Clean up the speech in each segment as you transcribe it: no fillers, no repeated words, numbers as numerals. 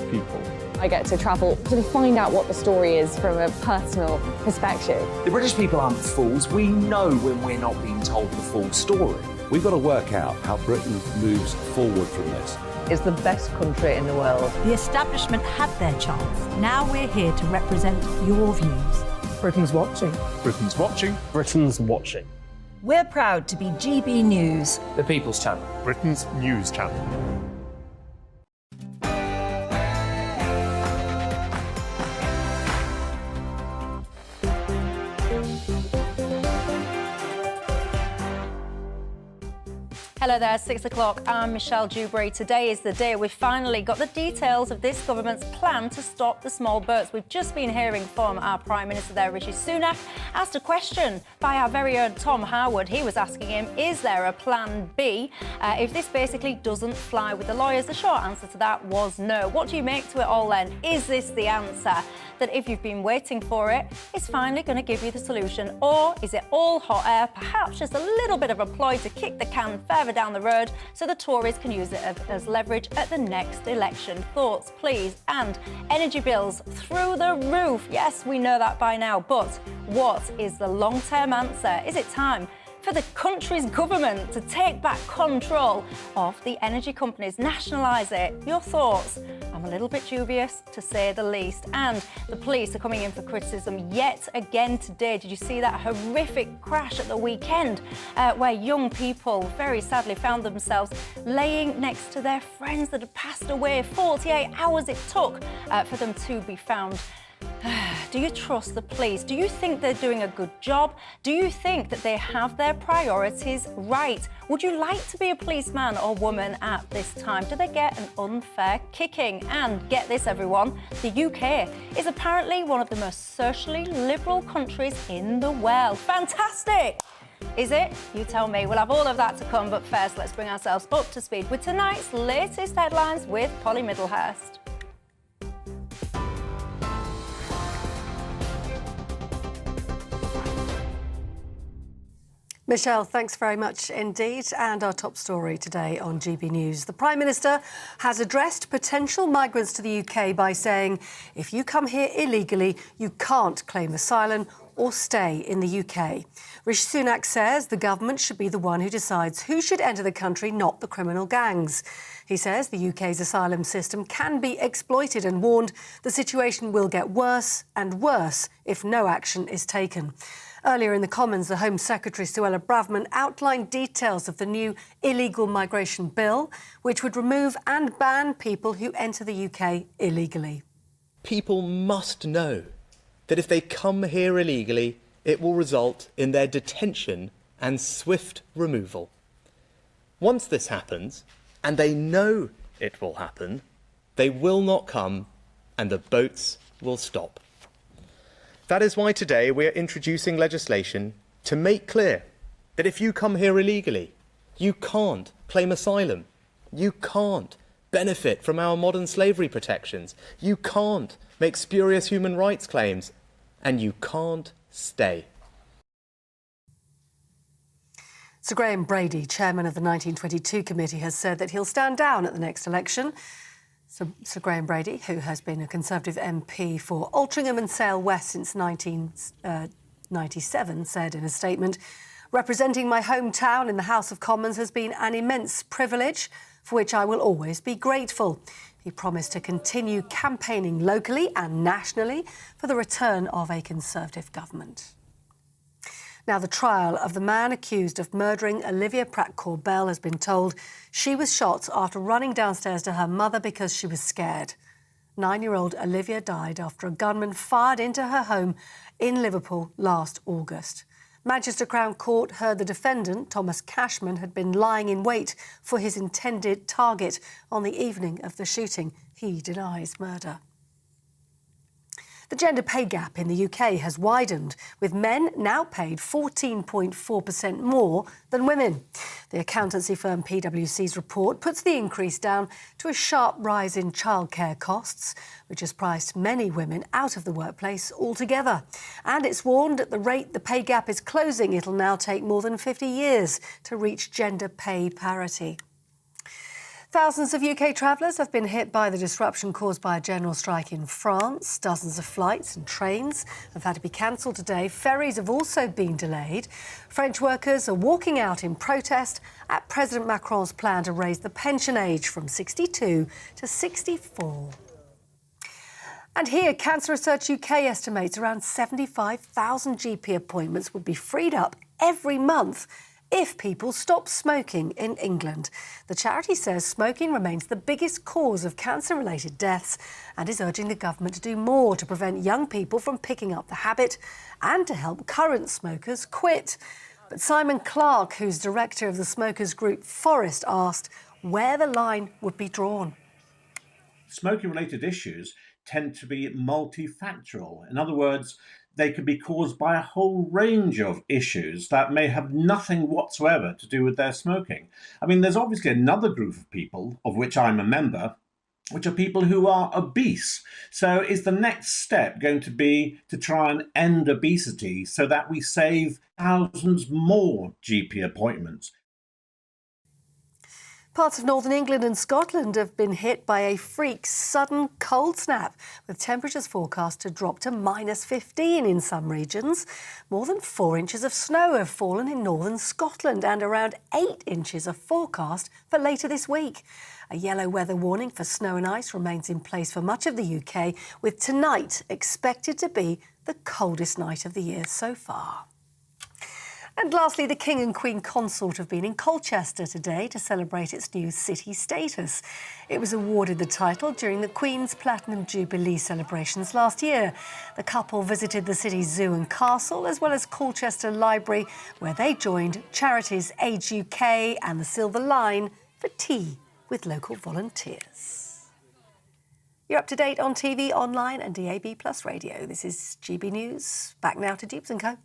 Britain's people. I get to travel to find out what the story is from a personal perspective. The British people aren't fools. We know when we're not being told the full story. We've got to work out how Britain moves forward from this. Is the best country in the world. The establishment had their chance. Now we're here to represent your views. Britain's watching. Britain's watching. Britain's watching. We're proud to be GB News, The People's Channel. Britain's news channel. Hello there, 6 o'clock. I'm Michelle Dewbs. Today is the day we've finally got the details of this government's plan to stop the small boats. We've just been hearing from our Prime Minister there, Rishi Sunak, asked a question by our very own Tom Howard. He was asking him, is there a plan B if this basically doesn't fly with the lawyers? The short answer to that was no. What do you make to it all then? Is this the answer? That if you've been waiting for it, it's finally going to give you the solution? Or is it all hot air, perhaps just a little bit of a ploy to kick the can further down the road so the Tories can use it as leverage at the next election? Thoughts, please. And energy bills through the roof. Yes, we know that by now, but what is the long-term answer? Is it time for the country's government to take back control of the energy companies, nationalise it? Your thoughts? I'm a little bit dubious, to say the least. And the police are coming in for criticism yet again today. Did you see that horrific crash at the weekend where young people very sadly found themselves laying next to their friends that had passed away? 48 hours it took for them to be found. Do you trust the police? Do you think they're doing a good job? Do you think that they have their priorities right? Would you like to be a policeman or woman at this time? Do they get an unfair kicking? And get this, everyone, the UK is apparently one of the most socially liberal countries in the world. Fantastic! Is it? You tell me. We'll have all of that to come, but first, let's bring ourselves up to speed with tonight's latest headlines with Polly Middlehurst. Michelle, thanks very much indeed. And our top story today on GB News. The Prime Minister has addressed potential migrants to the UK by saying, if you come here illegally, you can't claim asylum or stay in the UK. Rishi Sunak says the government should be the one who decides who should enter the country, not the criminal gangs. He says the UK's asylum system can be exploited and warned the situation will get worse and worse if no action is taken. Earlier in the Commons, the Home Secretary, Suella Braverman, outlined details of the new illegal migration bill, which would remove and ban people who enter the UK illegally. People must know that if they come here illegally, it will result in their detention and swift removal. Once this happens, and they know it will happen, they will not come and the boats will stop. That is why today we are introducing legislation to make clear that if you come here illegally, you can't claim asylum, you can't benefit from our modern slavery protections, you can't make spurious human rights claims, and you can't stay. Sir Graham Brady, chairman of the 1922 committee, has said that he'll stand down at the next election. Sir Graham Brady, who has been a Conservative MP for Altrincham and Sale West since 1997, said in a statement, "Representing my hometown in the House of Commons has been an immense privilege for which I will always be grateful." He promised to continue campaigning locally and nationally for the return of a Conservative government. Now, the trial of the man accused of murdering Olivia Pratt-Corbell has been told she was shot after running downstairs to her mother because she was scared. 9-year-old Olivia died after a gunman fired into her home in Liverpool last August. Manchester Crown Court heard the defendant, Thomas Cashman, had been lying in wait for his intended target on the evening of the shooting. He denies murder. The gender pay gap in the UK has widened, with men now paid 14.4% more than women. The accountancy firm PwC's report puts the increase down to a sharp rise in childcare costs, which has priced many women out of the workplace altogether. And it's warned at the rate the pay gap is closing, it'll now take more than 50 years to reach gender pay parity. Thousands of UK travellers have been hit by the disruption caused by a general strike in France. Dozens of flights and trains have had to be cancelled today. Ferries have also been delayed. French workers are walking out in protest at President Macron's plan to raise the pension age from 62 to 64. And here, Cancer Research UK estimates around 75,000 GP appointments would be freed up every month if people stop smoking in England. The charity says smoking remains the biggest cause of cancer-related deaths and is urging the government to do more to prevent young people from picking up the habit and to help current smokers quit. But Simon Clark, who's director of the smokers group Forest, asked where the line would be drawn. Smoking-related issues tend to be multifactorial. In other words, they could be caused by a whole range of issues that may have nothing whatsoever to do with their smoking. I mean, there's obviously another group of people, of which I'm a member, which are people who are obese. So is the next step going to be to try and end obesity so that we save thousands more GP appointments? Parts of northern England and Scotland have been hit by a freak sudden cold snap, with temperatures forecast to drop to -15 in some regions. More than 4 inches of snow have fallen in northern Scotland and around 8 inches are forecast for later this week. A yellow weather warning for snow and ice remains in place for much of the UK, with tonight expected to be the coldest night of the year so far. And lastly, the King and Queen Consort have been in Colchester today to celebrate its new city status. It was awarded the title during the Queen's Platinum Jubilee celebrations last year. The couple visited the city's zoo and castle, as well as Colchester Library, where they joined charities Age UK and the Silver Line for tea with local volunteers. You're up to date on TV, online and DAB+ radio. This is GB News. Back now to Dewbs & Co.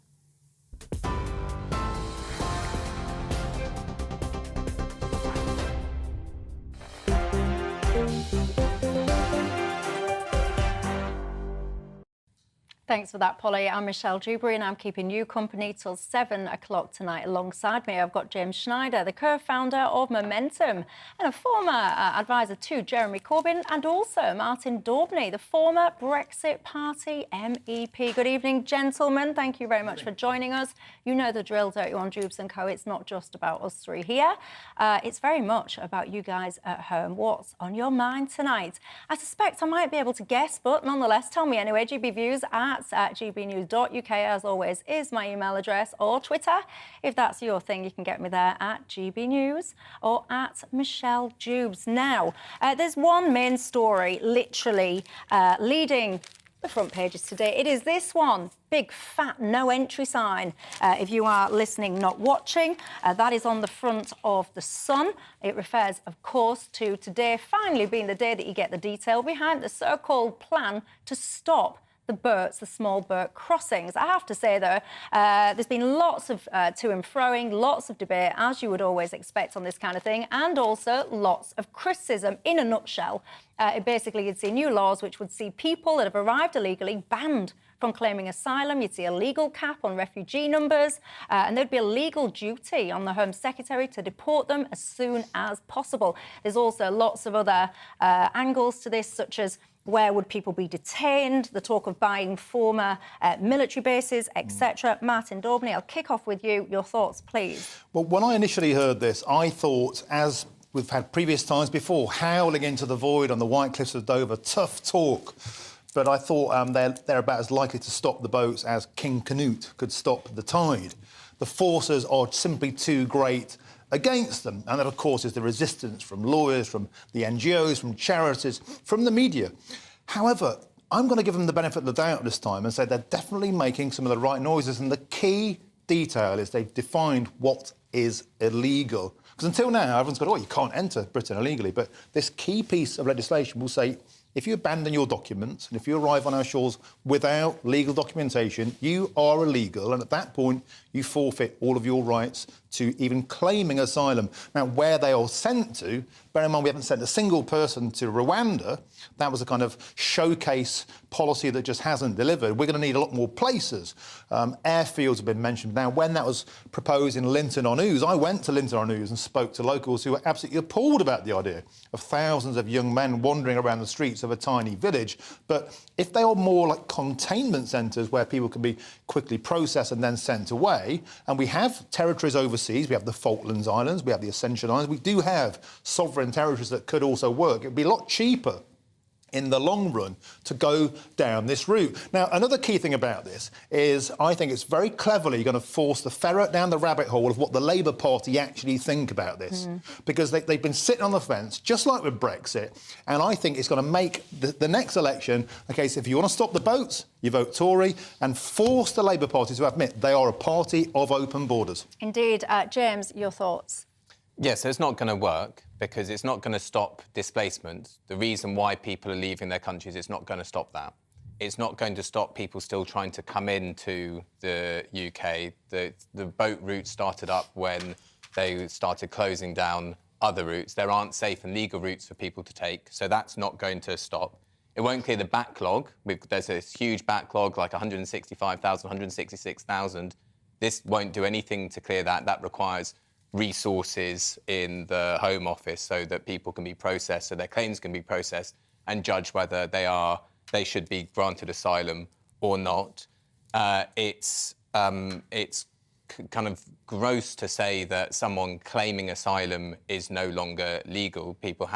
Thanks for that, Polly. I'm Michelle Dewberry and I'm keeping you company till 7 o'clock tonight. Alongside me, I've got James Schneider, the co-founder of Momentum and a former advisor to Jeremy Corbyn, and also Martin Daubney, the former Brexit Party MEP. Good evening, gentlemen. Thank you very much for joining us. You know the drill, don't you, on Dewbs & Co. It's not just about us three here. It's very much about you guys at home. What's on your mind tonight? I suspect I might be able to guess, but nonetheless, tell me anyway. GBViews at gbnews.uk, as always, is my email address, or Twitter. If that's your thing, you can get me there at GBNews or at Michelle Dewbs. Now, there's one main story literally leading the front pages today. It is this one. Big, fat, no entry sign. If you are listening, not watching, that is on the front of The Sun. It refers, of course, to today finally being the day that you get the detail behind the so-called plan to stop the boats, the small boat crossings. I have to say, though, there's been lots of to and froing, lots of debate, as you would always expect on this kind of thing, and also lots of criticism. In a nutshell, basically you'd see new laws which would see people that have arrived illegally banned from claiming asylum. You'd see a legal cap on refugee numbers, and there'd be a legal duty on the Home Secretary to deport them as soon as possible. There's also lots of other angles to this, such as where would people be detained, the talk of buying former military bases, etc. Martin Daubney, I'll kick off with you. Your thoughts, please. Well, when I initially heard this, I thought, as we've had previous times before, howling into the void on the White Cliffs of Dover, tough talk. But I thought they're about as likely to stop the boats as King Canute could stop the tide. The forces are simply too great against them. And that, of course, is the resistance from lawyers, from the NGOs, from charities, from the media. However, I'm going to give them the benefit of the doubt this time and say they're definitely making some of the right noises. And the key detail is they've defined what is illegal. Because until now, everyone's gone, oh, you can't enter Britain illegally. But this key piece of legislation will say, if you abandon your documents and if you arrive on our shores without legal documentation, you are illegal. And at that point, you forfeit all of your rights to even claiming asylum. Now, where they are sent to, bear in mind we haven't sent a single person to Rwanda. That was a kind of showcase policy that just hasn't delivered. We're going to need a lot more places. Airfields have been mentioned. Now, when that was proposed in Linton-on-Ouse, I went to Linton-on-Ouse and spoke to locals who were absolutely appalled about the idea of thousands of young men wandering around the streets of a tiny village. But if they are more like containment centres where people can be quickly processed and then sent away, and we have territories overseas, we have the Falklands Islands, we have the Ascension Islands, we do have sovereign territories that could also work. It would be a lot cheaper in the long run to go down this route. Now, another key thing about this is I think it's very cleverly going to force the ferret down the rabbit hole of what the Labour Party actually think about this. Because they've been sitting on the fence, just like with Brexit, and I think it's going to make the next election a case if you want to stop the boats, you vote Tory, and force the Labour Party to admit they are a party of open borders. Indeed. James, your thoughts? Yeah, so it's not going to work because it's not going to stop displacement. The reason why people are leaving their countries, it's not going to stop that. It's not going to stop people still trying to come into the UK. The boat route started up when they started closing down other routes. There aren't safe and legal routes for people to take, so that's not going to stop. It won't clear the backlog. There's a huge backlog, like 165,000, 166,000. This won't do anything to clear that. That requires resources in the Home Office so that people can be processed, so their claims can be processed and judged whether they should be granted asylum or not. It's kind of gross to say that someone claiming asylum is no longer legal. People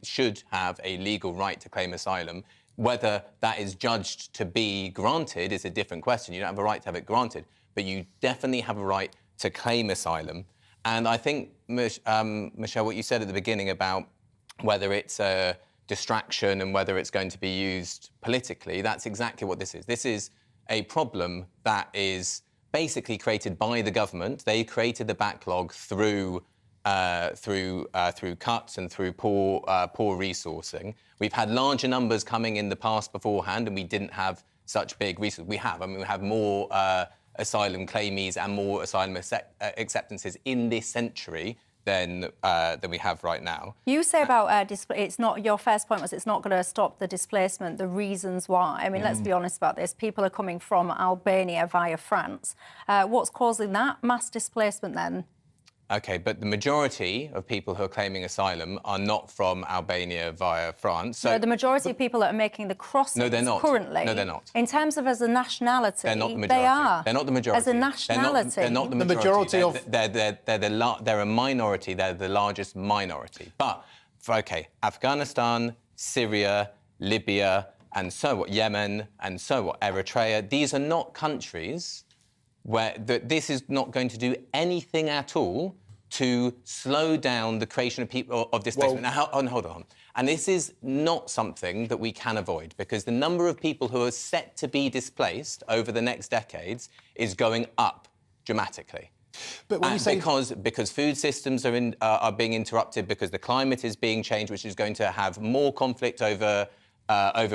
should have a legal right to claim asylum. Whether that is judged to be granted is a different question. You don't have a right to have it granted, but you definitely have a right to claim asylum. And I think, Michelle, what you said at the beginning about whether it's a distraction and whether it's going to be used politically, that's exactly what this is. This is a problem that is basically created by the government. They created the backlog through cuts and through poor resourcing. We've had larger numbers coming in the past beforehand, and we didn't have such big resources. We have more asylum claimees and more asylum acceptances in this century than we have right now. You say about it's not, your first point was it's not going to stop the displacement, the reasons why. I mean, let's be honest about this. People are coming from Albania via France. What's causing that mass displacement then? OK, but the majority of people who are claiming asylum are not from Albania via France. So no, the majority of people that are making the crossings currently... No, they're not. In terms of as a nationality, they're not the majority. They are. They're not the majority. As a nationality. They're not the majority. They're a minority. They're the largest minority. But, Afghanistan, Syria, Libya, and so what, Yemen, and so what, Eritrea, these are not countries where this is not going to do anything at all to slow down the creation of people of displacement. Now, hold on. And this is not something that we can avoid, because the number of people who are set to be displaced over the next decades is going up dramatically. But when you say... because food systems are being interrupted, because the climate is being changed, which is going to have more conflict over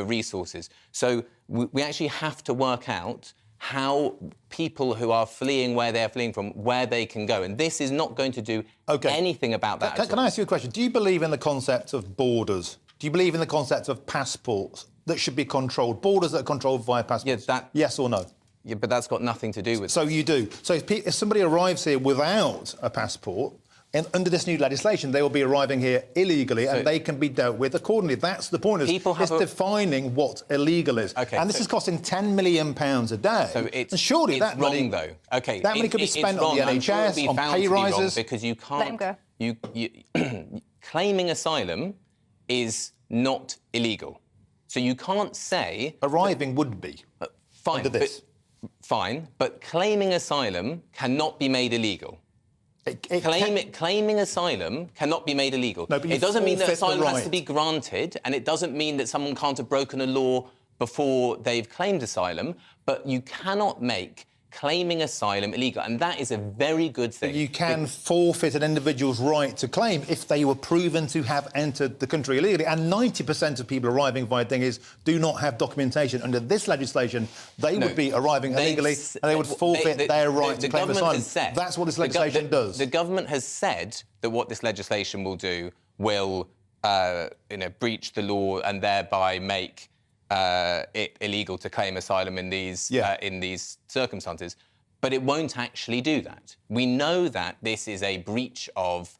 resources. So we actually have to work out how people who are fleeing where they're fleeing from, where they can go. And this is not going to do anything about that. Can I ask you a question? Do you believe in the concept of borders? Do you believe in the concept of passports that should be controlled, borders that are controlled via passports? Yes or no? Yeah, but that's got nothing to do with So you do. So if somebody arrives here without a passport, under this new legislation, they will be arriving here illegally, and they can be dealt with accordingly. That's the point. It's defining what illegal is. And this is costing £10 million a day. So it's surely it's that wrong, money, though. OK, that money could be spent on the NHS, on pay rises. Because you can't... Let him go. Claiming asylum is not illegal. So you can't say... Arriving would be. Fine, but claiming asylum cannot be made illegal. Claiming asylum cannot be made illegal. No, it doesn't mean that asylum has to be granted, and it doesn't mean that someone can't have broken a law before they've claimed asylum, but you cannot make claiming asylum illegal, and that is a very good thing. But you can forfeit an individual's right to claim if they were proven to have entered the country illegally, and 90% of people arriving via dinghies do not have documentation. Under this legislation, they would be arriving illegally and they would forfeit their right to claim asylum. That's what this legislation does. The government has said that what this legislation will do will breach the law and thereby make it illegal to claim asylum in these circumstances, but it won't actually do that. We know that this is a breach of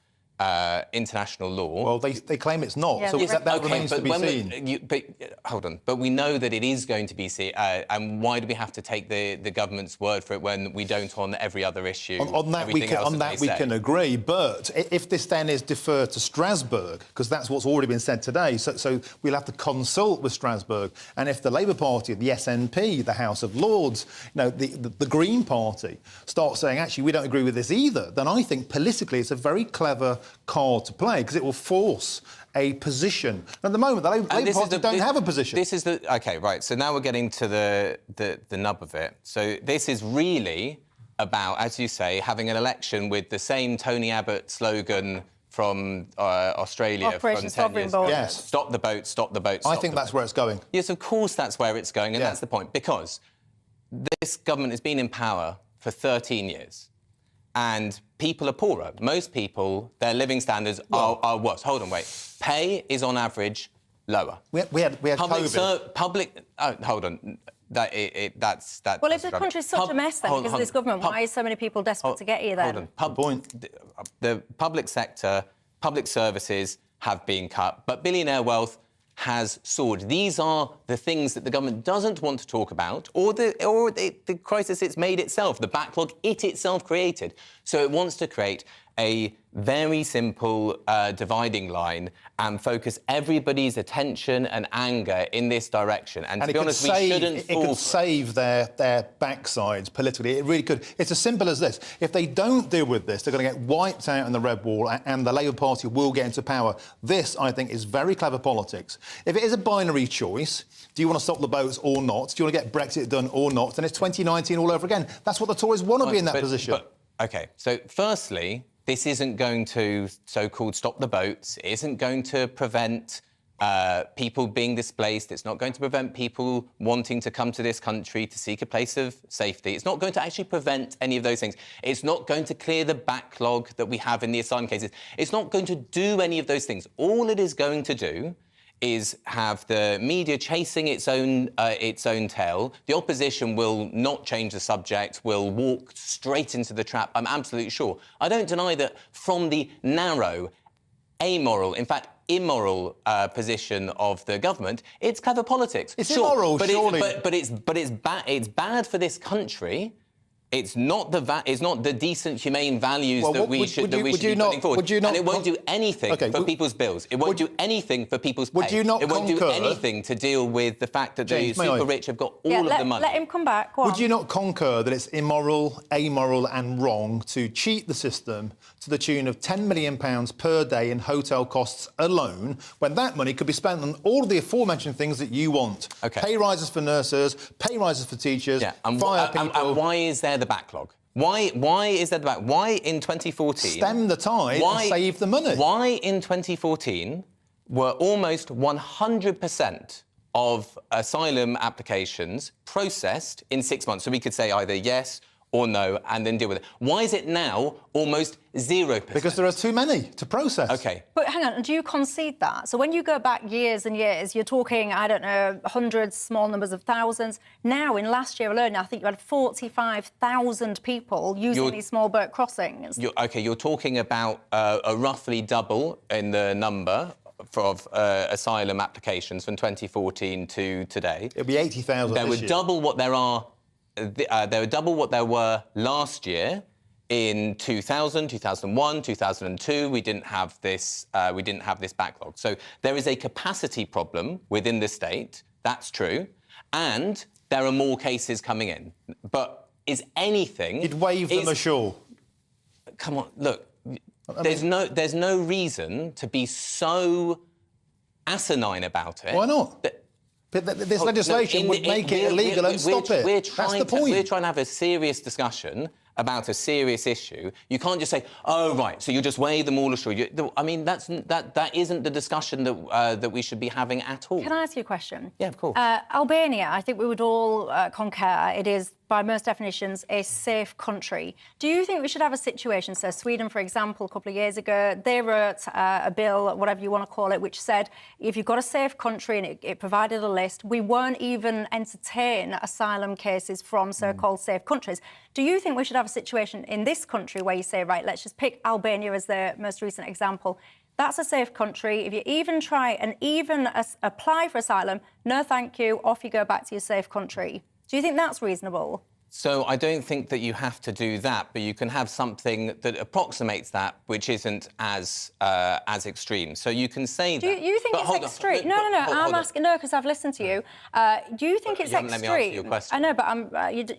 international law. Well, they claim it's not, so that remains to be seen. Hold on. But we know that it is going to be seen, and why do we have to take the government's word for it when we don't on every other issue? On that we can agree, but if this then is deferred to Strasbourg, because that's what's already been said today, so we'll have to consult with Strasbourg, and if the Labour Party, the SNP, the House of Lords, the Green Party start saying, actually, we don't agree with this either, then I think politically it's a very clever card to play, because it will force a position. At the moment, the Labour Party don't have a position. This is OK, right, so now we're getting to the nub of it. So this is really about, as you say, having an election with the same Tony Abbott slogan from Australia Operation from 10 years ago. Yes. Stop the boat, stop the boat, stop I think that's where it's going. Yes, of course that's where it's going, and that's the point, because this government has been in power for 13 years. And people are poorer. Most people, their living standards are worse. Hold on, wait. Pay is on average lower. We had COVID. Hold on. That's. Well, if the country's such a mess, then, because of this government, why are so many people desperate to get here, then? Hold on. The public sector, public services have been cut, but billionaire wealth has soared. These are the things that the government doesn't want to talk about, or the crisis it's made itself, the backlog it itself created. So it wants to create a very simple dividing line and focus everybody's attention and anger in this direction. And to be honest, we shouldn't fall. It could save their backsides politically. It really could. It's as simple as this. If they don't deal with this, they're going to get wiped out in the Red Wall and the Labour Party will get into power. This, I think, is very clever politics. If it is a binary choice, do you want to stop the boats or not? Do you want to get Brexit done or not? Then it's 2019 all over again. That's what the Tories want to be in that position. OK, so firstly, this isn't going to so-called stop the boats. It isn't going to prevent people being displaced. It's not going to prevent people wanting to come to this country to seek a place of safety. It's not going to actually prevent any of those things. It's not going to clear the backlog that we have in the asylum cases. It's not going to do any of those things. All it is going to do is have the media chasing its own tail. The opposition will not change the subject, will walk straight into the trap, I'm absolutely sure. I don't deny that from the narrow, amoral, in fact, immoral position of the government, it's clever politics. It's immoral, surely. But it's bad for this country. It's not the decent, humane values that we should be putting forward. And it won't do anything for people's bills. It won't do anything for people's pay. It won't do anything to deal with the fact that the super rich have got all of the money. Let him come back. Go on. Would you not concur that it's immoral, amoral and wrong to cheat the system to the tune of £10 million per day in hotel costs alone, when that money could be spent on all of the aforementioned things that you want? Pay rises for nurses, pay rises for teachers, fire people... And why is there the backlog? Why is there the backlog? Why in 2014... Stem the tide and save the money. Why in 2014 were almost 100% of asylum applications processed in 6 months? So we could say either yes or no, and then deal with it. Why is it now almost 0%? Because there are too many to process. OK. But hang on, do you concede that? So when you go back years and years, you're talking, I don't know, hundreds, small numbers of thousands. Now, in last year alone, I think you had 45,000 people using these small boat crossings. You're talking about a roughly double in the number of asylum applications from 2014 to today. It'll be 80,000 There were double what there are. They were double what there were last year. In 2000, 2001, 2002, we didn't have this backlog. So there is a capacity problem within the state. That's true, and there are more cases coming in. But is anything? You'd waive them ashore. Come on, look. There's no reason to be so asinine about it. Why not? But this legislation would make it illegal and stop it. That's the point. We're trying to have a serious discussion about a serious issue. You can't just say, "Oh, right, so you just weigh them all ashore." I mean, that isn't the discussion that we should be having at all. Can I ask you a question? Yeah, of course. Albania, I think we would all concur, it is, by most definitions, a safe country. Do you think we should have a situation, so Sweden, for example, a couple of years ago, they wrote a bill, whatever you want to call it, which said if you've got a safe country, and it provided a list, we won't even entertain asylum cases from so-called safe countries. Do you think we should have a situation in this country where you say, right, let's just pick Albania as the most recent example. That's a safe country. If you even try and even apply for asylum, no thank you, off you go back to your safe country. Do you think that's reasonable? So I don't think that you have to do that, but you can have something that approximates that, which isn't as extreme. So you can say that. Do you think it's extreme? No. I'm asking, no, because I've listened to you. Do you think it's extreme? Let me answer your question. I know, but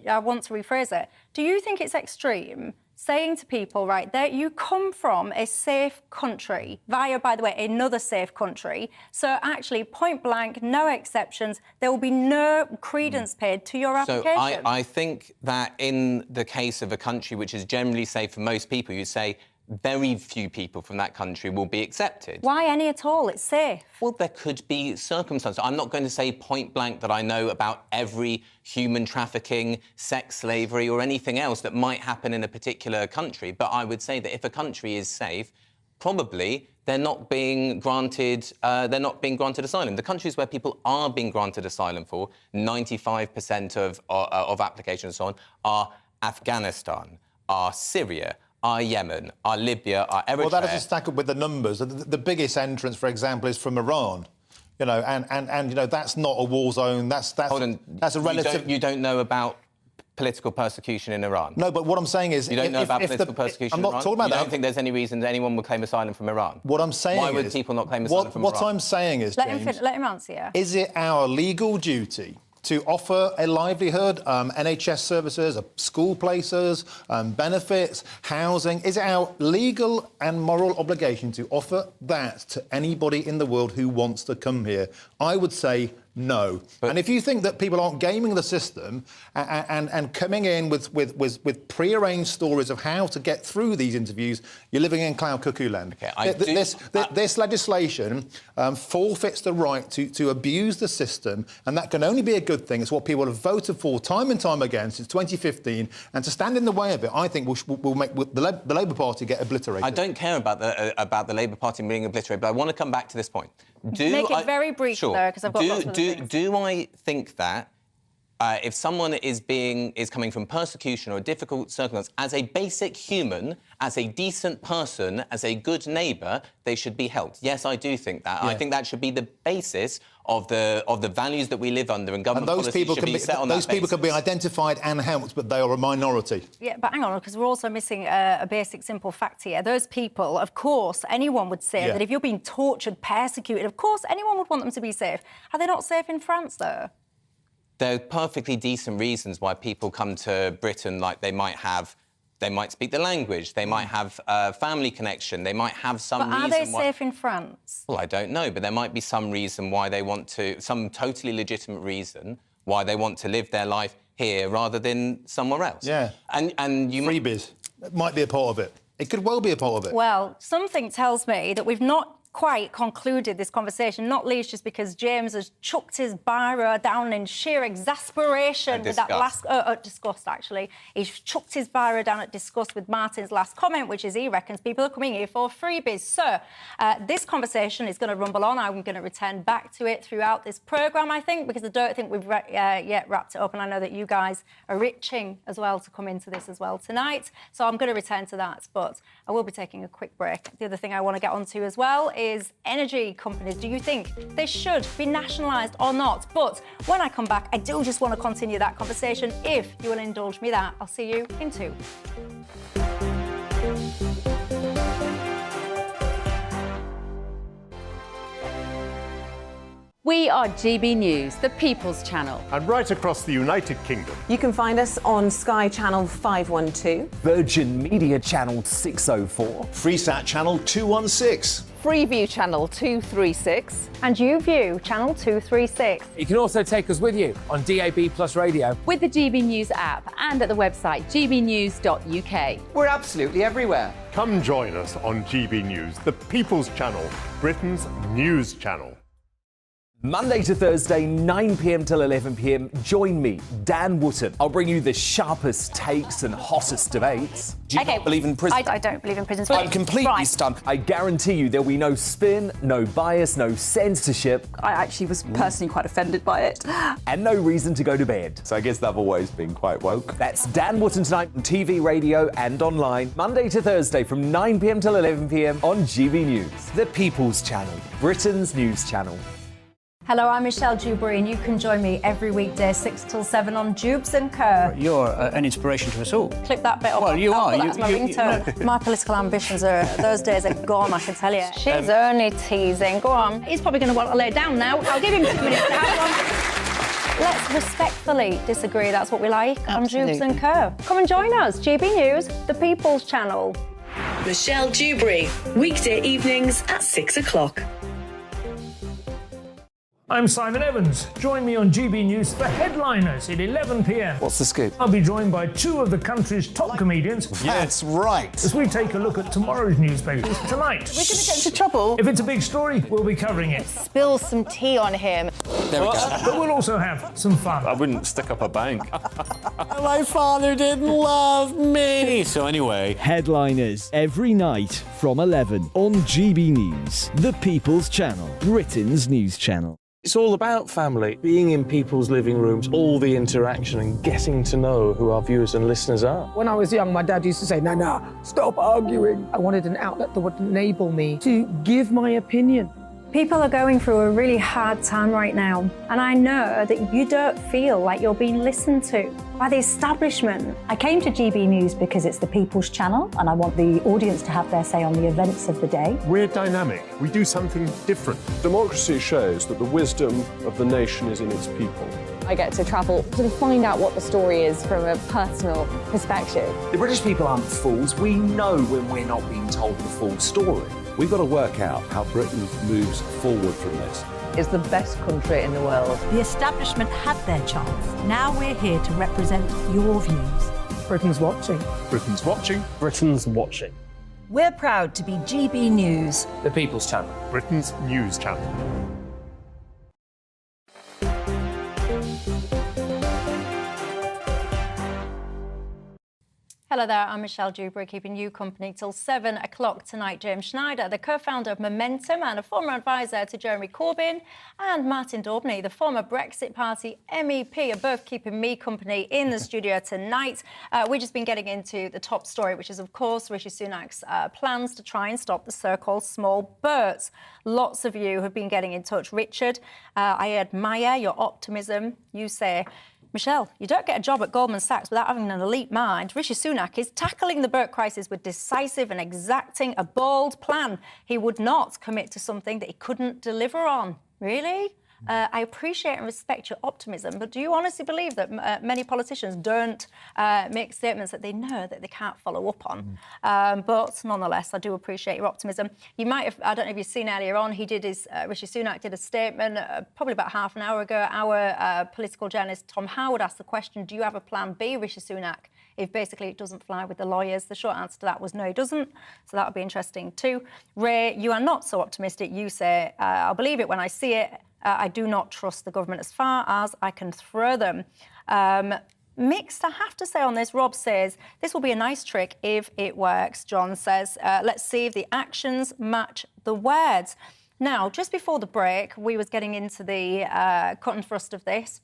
I want to rephrase it. Do you think it's extreme saying to people, right, that you come from a safe country via, by the way, another safe country, so actually, point blank, no exceptions, there will be no credence paid to your application? So I think that in the case of a country which is generally safe for most people, you say very few people from that country will be accepted. Why any at all? It's safe. Well, there could be circumstances. I'm not going to say point blank that I know about every human trafficking, sex slavery or anything else that might happen in a particular country, but I would say that if a country is safe, probably they're not being granted asylum. The countries where people are being granted asylum for, 95% of applications and so on, are Afghanistan, are Syria, are Yemen, are Libya, are Eritrea. Well, that doesn't stack up with the numbers. The biggest entrance, for example, is from Iran. You know, and you know, that's not a war zone. That's a relative. You don't know about political persecution in Iran? No, but what I'm saying is... You don't know about political persecution in Iran? I'm not talking about that. You don't think there's any reason that anyone would claim asylum from Iran? What I'm saying is... Why would people not claim asylum from Iran? What I'm saying is, James... Let him answer, yeah. Is it our legal duty to offer a livelihood, NHS services, school places, benefits, housing? Is it our legal and moral obligation to offer that to anybody in the world who wants to come here? I would say no. And if you think that people aren't gaming the system and coming in with pre-arranged stories of how to get through these interviews, you're living in cloud cuckoo land. Okay, this legislation forfeits the right to abuse the system, and that can only be a good thing. It's what people have voted for time and time again since 2015, and to stand in the way of it, I think will make the Labour Party get obliterated. I don't care about the Labour Party being obliterated, but I want to come back to this point. Make it very brief, though, because I've got lots of other things. Do I think that if someone is coming from persecution or a difficult circumstance, as a basic human, as a decent person, as a good neighbour, they should be helped? Yes, I do think that. Yeah. I think that should be the basis of the values that we live under, and government policy should be set on that basis. Those people can be identified and helped, but they are a minority. Yeah, but hang on, because we're also missing a basic, simple fact here. Those people, of course, anyone would say that if you're being tortured, persecuted, of course, anyone would want them to be safe. Are they not safe in France, though? There are perfectly decent reasons why people come to Britain, like they might speak the language, they might have a family connection, they might have some reason why... But are they safe in France? Well, I don't know, but there might be some reason why they want to... Some totally legitimate reason why they want to live their life here rather than somewhere else. Yeah. And you... Freebies. It might be a part of it. It could well be a part of it. Well, something tells me that we've not quite concluded this conversation, not least just because James has chucked his biro down in sheer exasperation with that last... disgust, actually. He's chucked his biro down at disgust with Martin's last comment, which is he reckons people are coming here for freebies. So, this conversation is going to rumble on. I'm going to return back to it throughout this programme, I think, because I don't think we've yet wrapped it up, and I know that you guys are itching as well to come into this as well tonight. So I'm going to return to that, but I will be taking a quick break. The other thing I want to get onto as well is energy companies. Do you think they should be nationalised or not? But when I come back, I do just want to continue that conversation. If you will indulge me that, I'll see you in 2. We are GB News, the People's Channel. And right across the United Kingdom. You can find us on Sky Channel 512, Virgin Media Channel 604, Freesat Channel 216. Freeview Channel 236, And YouView, channel 236. You can also take us with you on DAB Plus Radio. With the GB News app and at the website gbnews.uk. We're absolutely everywhere. Come join us on GB News, the People's Channel, Britain's news channel. Monday to Thursday, 9 p.m. till 11 p.m. Join me, Dan Wootton. I'll bring you the sharpest takes and hottest debates. Do you not believe in prison? I don't believe in prison. I'm completely stunned. I guarantee you there'll be no spin, no bias, no censorship. I actually was personally quite offended by it. And no reason to go to bed. So I guess they've always been quite woke. That's Dan Wootton tonight on TV, radio and online. Monday to Thursday from 9 p.m. till 11 p.m. on GB News. The People's Channel, Britain's news channel. Hello, I'm Michelle Dewbs, and you can join me every weekday 6 till 7 on Dewbs and Co. You're an inspiration to us all. Clip that bit up. Well, you are. That's my ringtone. My political ambitions are, those days are gone, I can tell you. She's only teasing. Go on. He's probably going to want to lay down now. I'll give him 2 minutes to have one. Let's respectfully disagree. That's what we like on Dewbs and Co. Come and join us. GB News, the People's Channel. Michelle Dewbs, weekday evenings at 6 o'clock. I'm Simon Evans. Join me on GB News for Headliners at 11 p.m. What's the scoop? I'll be joined by 2 of the country's top comedians. That's right. As we take a look at tomorrow's newspapers tonight. We're going to get into trouble. If it's a big story, we'll be covering it. Spill some tea on him. There we go. But we'll also have some fun. I wouldn't stick up a bank. My father didn't love me. So anyway, Headliners every night from 11 on GB News, the People's Channel, Britain's news channel. It's all about family, being in people's living rooms, all the interaction and getting to know who our viewers and listeners are. When I was young, my dad used to say, no, stop arguing. I wanted an outlet that would enable me to give my opinion. People are going through a really hard time right now, and I know that you don't feel like you're being listened to by the establishment. I came to GB News because it's the People's Channel, and I want the audience to have their say on the events of the day. We're dynamic. We do something different. Democracy shows that the wisdom of the nation is in its people. I get to travel to find out what the story is from a personal perspective. The British people aren't fools. We know when we're not being told the full story. We've got to work out how Britain moves forward from this. It's the best country in the world. The establishment had their chance. Now we're here to represent your views. Britain's watching. Britain's watching. Britain's watching. We're proud to be GB News, the People's Channel, Britain's news channel. Hello there, I'm Michelle Dewbs, keeping you company till 7 o'clock tonight. James Schneider, the co-founder of Momentum and a former advisor to Jeremy Corbyn, and Martin Daubney, the former Brexit Party MEP, are both keeping me company in the studio tonight. We've just been getting into the top story, which is, of course, Rishi Sunak's plans to try and stop the so-called small boats. Lots of you have been getting in touch. Richard, I admire your optimism. You say, Michelle, you don't get a job at Goldman Sachs without having an elite mind. Rishi Sunak is tackling the boat crisis with decisive and exacting a bold plan. He would not commit to something that he couldn't deliver on. Really? I appreciate and respect your optimism, but do you honestly believe that many politicians don't make statements that they know that they can't follow up on? But nonetheless, I do appreciate your optimism. You might have, I don't know if you've seen earlier on, he did his, Rishi Sunak did a statement probably about half an hour ago. Our political journalist Tom Howard asked the question, do you have a plan B, Rishi Sunak, if basically it doesn't fly with the lawyers? The short answer to that was no, he doesn't. So that would be interesting too. Ray, you are not so optimistic. You say, I'll believe it when I see it. I do not trust the government as far as I can throw them. Mixed, I have to say on this. Rob says, this will be a nice trick if it works. John says, let's see if the actions match the words. Now, just before the break, we was getting into the cut and thrust of this.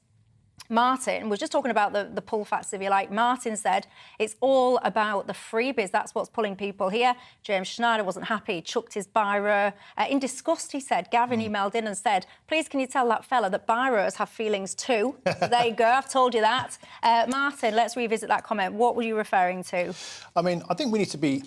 Martin was just talking about the pull facts, if you like. Martin said it's all about the freebies. That's what's pulling people here. James Schneider wasn't happy. He chucked his biro. In disgust, he said, Gavin emailed in and said, please, can you tell that fella that biros have feelings too? So there you go. I've told you that. Martin, let's revisit that comment. What were you referring to? I mean, I think we need to be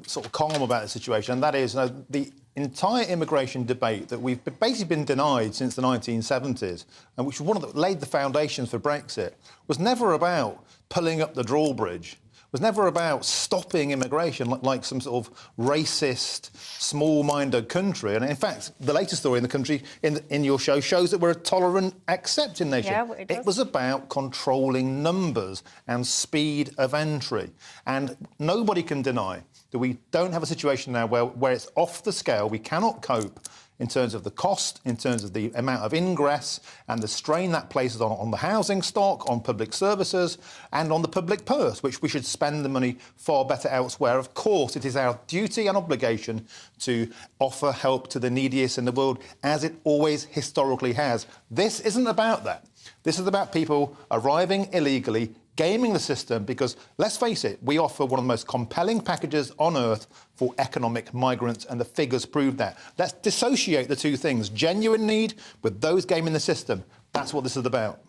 sort of calm about the situation, and that is the entire immigration debate that we've basically been denied since the 1970s, and which laid the foundations for Brexit, was never about pulling up the drawbridge, was never about stopping immigration like some sort of racist, small-minded country. And in fact, the latest story in the country in your show shows that we're a tolerant, accepting nation. Yeah, it does. It was about controlling numbers and speed of entry. And nobody can deny that we don't have a situation now where it's off the scale. We cannot cope in terms of the cost, in terms of the amount of ingress and the strain that places on the housing stock, on public services and on the public purse, which we should spend the money far better elsewhere. Of course, it is our duty and obligation to offer help to the neediest in the world, as it always historically has. This isn't about that. This is about people arriving illegally, gaming the system, because, let's face it, we offer one of the most compelling packages on earth for economic migrants, and the figures prove that. Let's dissociate the two things, genuine need with those gaming the system. That's what this is about.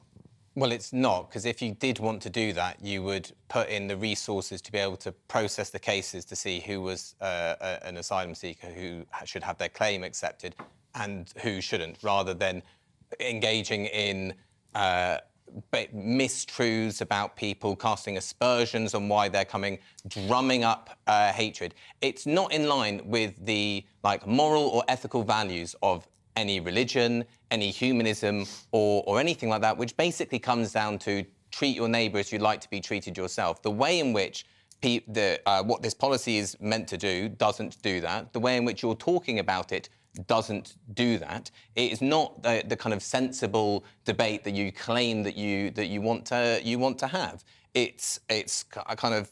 Well, it's not, because if you did want to do that, you would put in the resources to be able to process the cases to see who was an asylum seeker who should have their claim accepted and who shouldn't, rather than engaging in mistruths about people, casting aspersions on why they're coming, drumming up hatred. It's not in line with the moral or ethical values of any religion, any humanism, or anything like that, which basically comes down to treat your neighbour as you'd like to be treated yourself. The way in which what this policy is meant to do doesn't do that. The way in which you're talking about it doesn't do that. It is not the kind of sensible debate that you claim that you want to have. It's a kind of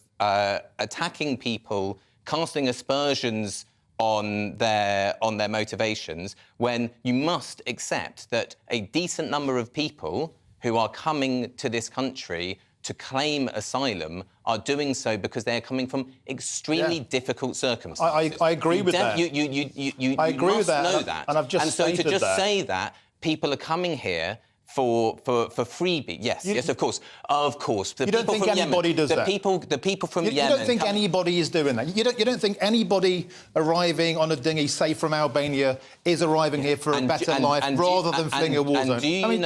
attacking people, casting aspersions on their motivations, when you must accept that a decent number of people who are coming to this country to claim asylum are doing so because they're coming from extremely difficul circumstances. I agree with that. You I agree with that, know that. and I've just so to stated just that. say that people are coming here for freebie. Yes, of course. The you don't people think from anybody Yemen, does that? The people from You Yemen. don't think anybody is doing that? You don't think anybody arriving on a dinghy, say from Albania, is arriving here for a better life rather than fleeing a war zone?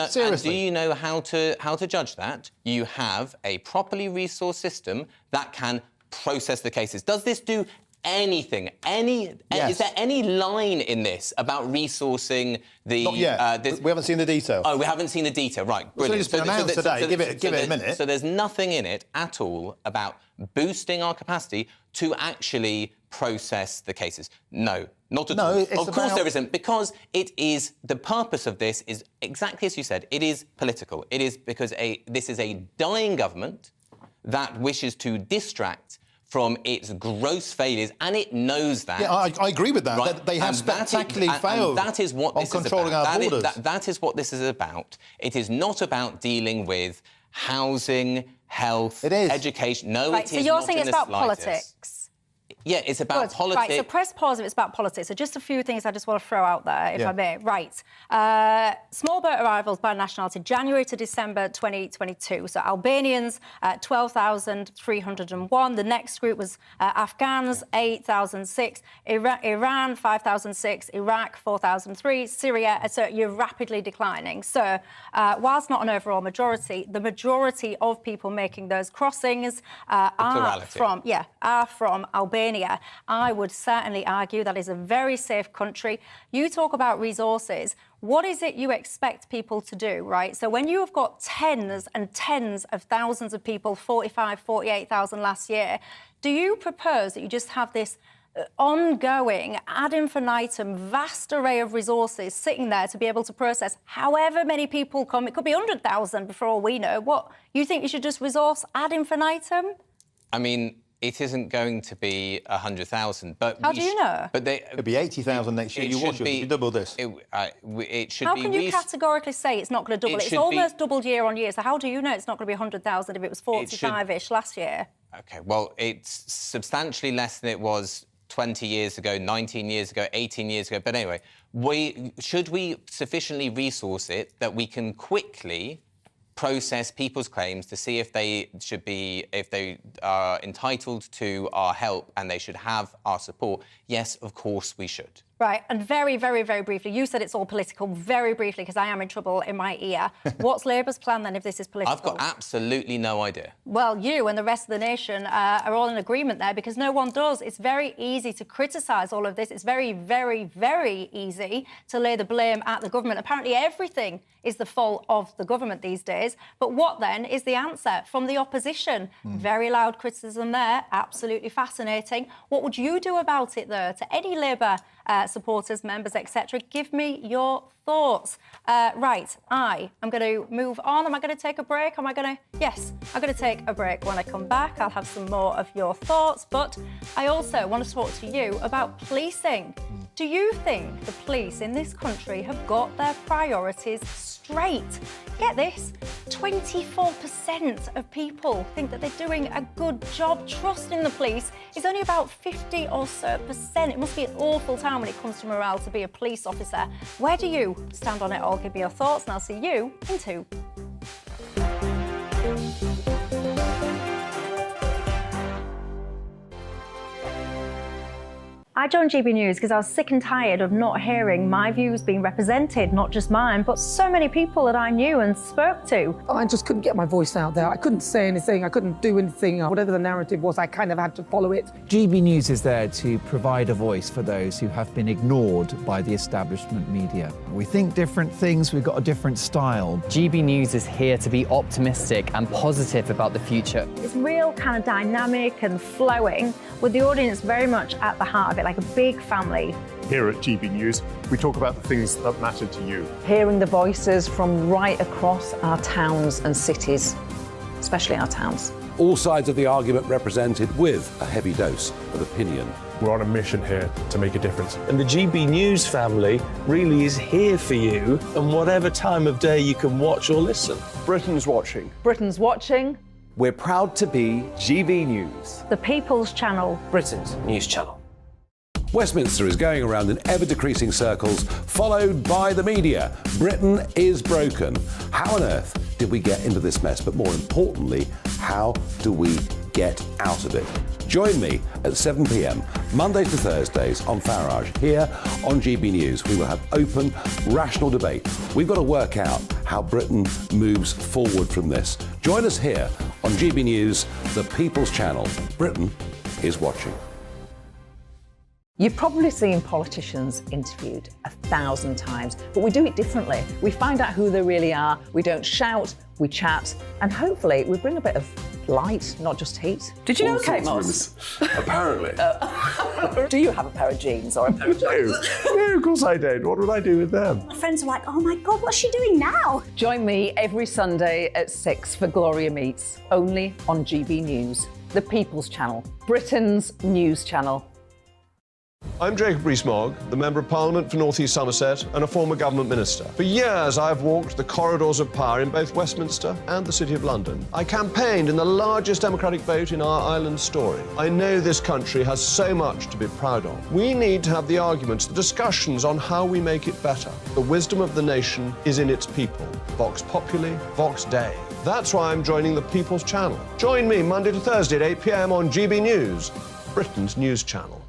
Seriously. Do you know how to judge that? You have a properly resourced system that can process the cases. Does this do anything? Is there any line in this about resourcing the? Not yet. We haven't seen the detail. Oh, we haven't seen the detail. Right, brilliant. It's been announced today. Give it a minute. So there's nothing in it at all about boosting our capacity to actually process the cases. No, not at all. Of course there isn't, because it is, the purpose of this is exactly as you said. It is political. It is because this is a dying government that wishes to distract from its gross failures, and it knows that. Yeah, I agree with that. Right? They have spectacularly failed that is what this on controlling is about. our borders. That is what this is about. It is not about dealing with housing, health, education. No, right, it so is you're not saying in it's the about slightest. politics? Yeah, it's about politics. Right, so press pause if it's about politics. So just a few things I just want to throw out there, if I may. Right. Small boat arrivals by nationality, January to December 2022. So Albanians, 12,301. The next group was Afghans, 8,006. Iran, 5,006. Iraq, 4,003. Syria, so you're rapidly declining. So whilst not an overall majority, the majority of people making those crossings are from Albania. I would certainly argue that is a very safe country. You talk about resources. What is it you expect people to do, right? So when you have got tens and tens of thousands of people, 45, 48,000 last year, do you propose that you just have this ongoing, ad infinitum, vast array of resources sitting there to be able to process however many people come? It could be 100,000 for all we know. What, you think you should just resource ad infinitum? I mean, it isn't going to be 100,000, but how do you know? But it'll be 80,000 next year. You double this. It should how be. How can you categorically say it's not going to double? It's almost doubled year on year. So how do you know it's not going to be 100,000 if it was 45-ish last year? OK, well, it's substantially less than it was 20 years ago, 19 years ago, 18 years ago. But anyway, should we sufficiently resource it that we can quickly process people's claims to see if they are entitled to our help and they should have our support? Yes, of course we should. Right, and very, very, very briefly, you said it's all political, very briefly, because I am in trouble in my ear. What's Labour's plan then if this is political? I've got absolutely no idea. Well, you and the rest of the nation are all in agreement there because no one does. It's very easy to criticise all of this. It's very, very, very easy to lay the blame at the government. Apparently everything is the fault of the government these days. But what then is the answer from the opposition? Very loud criticism there, absolutely fascinating. What would you do about it, though, to any Labour supporters, members, etc.? Give me your thoughts. Right, I am going to move on. Am I going to take a break? Am I going to... Yes, I'm going to take a break. When I come back, I'll have some more of your thoughts. But I also want to talk to you about policing. Do you think the police in this country have got their priorities straight? Get this, 24% of people think that they're doing a good job. Trust in the police is only about 50 or so percent. It must be an awful time when it comes to morale to be a police officer. Where do you stand on it all? Give me your thoughts and I'll see you in 2. I joined GB News because I was sick and tired of not hearing my views being represented, not just mine, but so many people that I knew and spoke to. I just couldn't get my voice out there. I couldn't say anything. I couldn't do anything. Whatever the narrative was, I kind of had to follow it. GB News is there to provide a voice for those who have been ignored by the establishment media. We think different things, we've got a different style. GB News is here to be optimistic and positive about the future. It's real kind of dynamic and flowing, with the audience very much at the heart of it, like a big family. Here at GB News, we talk about the things that matter to you. Hearing the voices from right across our towns and cities, especially our towns. All sides of the argument represented with a heavy dose of opinion. We're on a mission here to make a difference. And the GB News family really is here for you, and whatever time of day you can watch or listen. Britain's watching. Britain's watching. We're proud to be GB News, the People's Channel, Britain's news channel. Westminster is going around in ever-decreasing circles, followed by the media. Britain is broken. How on earth did we get into this mess? But more importantly, how do we get out of it? Join me at 7 p.m, Mondays to Thursdays on Farage, here on GB News. We will have open, rational debate. We've got to work out how Britain moves forward from this. Join us here on GB News, the People's Channel. Britain is watching. You've probably seen politicians interviewed 1,000 times, but we do it differently. We find out who they really are, we don't shout, we chat, and hopefully we bring a bit of light, not just heat. Did you know Kate Moss? Apparently. Do you have a pair of jeans or a pair of jeans? No, of course I don't. What would I do with them? My friends are like, oh my God, what's she doing now? Join me every Sunday at 6 for Gloria Meets, only on GB News, the People's Channel, Britain's news channel. I'm Jacob Rees-Mogg, the Member of Parliament for North East Somerset and a former government minister. For years, I've walked the corridors of power in both Westminster and the City of London. I campaigned in the largest democratic vote in our island story. I know this country has so much to be proud of. We need to have the arguments, the discussions on how we make it better. The wisdom of the nation is in its people. Vox Populi, Vox Dei. That's why I'm joining the People's Channel. Join me Monday to Thursday at 8 p.m. on GB News, Britain's news channel.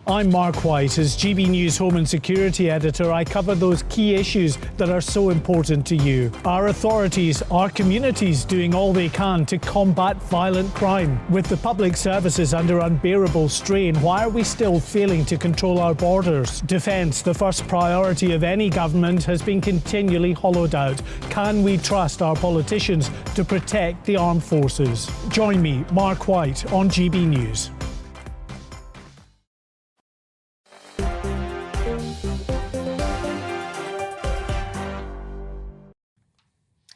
I'm Mark White. As GB News Home and Security Editor, I cover those key issues that are so important to you. Our authorities, our communities doing all they can to combat violent crime. With the public services under unbearable strain, why are we still failing to control our borders? Defence, the first priority of any government, has been continually hollowed out. Can we trust our politicians to protect the armed forces? Join me, Mark White, on GB News.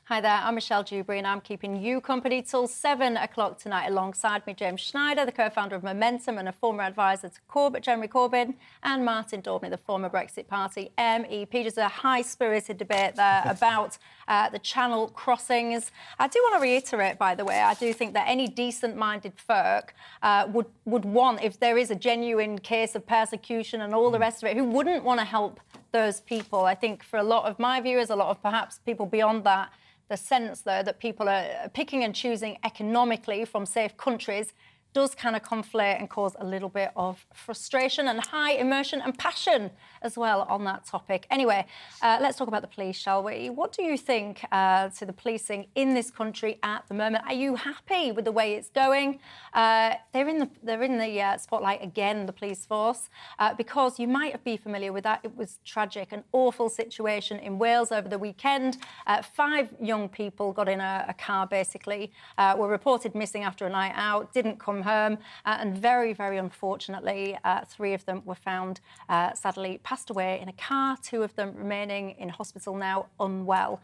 Hi there, I'm Michelle Dewbs and I'm keeping you company till 7 o'clock tonight. Alongside me, James Schneider, the co-founder of Momentum and a former advisor to Jeremy Corbyn, and Martin Daubney, the former Brexit Party MEP. Just a high-spirited debate there about the Channel crossings. I do want to reiterate, by the way, I do think that any decent-minded folk would want, if there is a genuine case of persecution and all the rest of it, who wouldn't want to help those people. I think for a lot of my viewers, a lot of perhaps people beyond that, the sense, though, that people are picking and choosing economically from safe countries does kind of conflate and cause a little bit of frustration and high emotion and passion as well on that topic. Anyway, let's talk about the police, shall we? What do you think to the policing in this country at the moment? Are you happy with the way it's going? They're in the spotlight again, the police force, because you might be familiar with that. It was tragic, an awful situation in Wales over the weekend. 5 young people got in a car, basically, were reported missing after a night out, didn't come home, and very, very unfortunately, 3 of them were found, sadly, passed away in a car, 2 of them remaining in hospital now, unwell.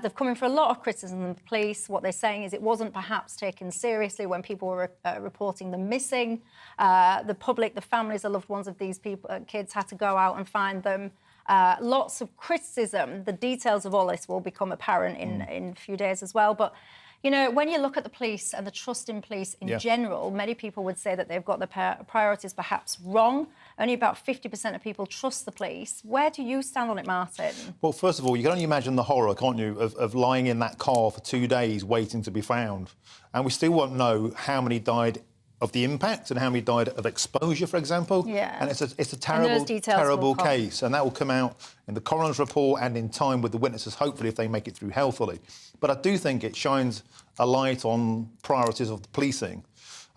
They've come in for a lot of criticism of the police. What they're saying is it wasn't perhaps taken seriously when people were reporting them missing. The public, the families, the loved ones of these people, kids had to go out and find them. Lots of criticism. The details of all this will become apparent in a few days as well. But, you know, when you look at the police and the trust in police in general, many people would say that they've got the priorities perhaps wrong. Only about 50% of people trust the police. Where do you stand on it, Martin? Well, first of all, you can only imagine the horror, can't you, of lying in that car for 2 days waiting to be found. And we still won't know how many died of the impact and how many died of exposure, for example. Yeah. And it's a terrible case. And that will come out in the coroner's report and in time with the witnesses, hopefully, if they make it through healthily. But I do think it shines a light on priorities of the policing.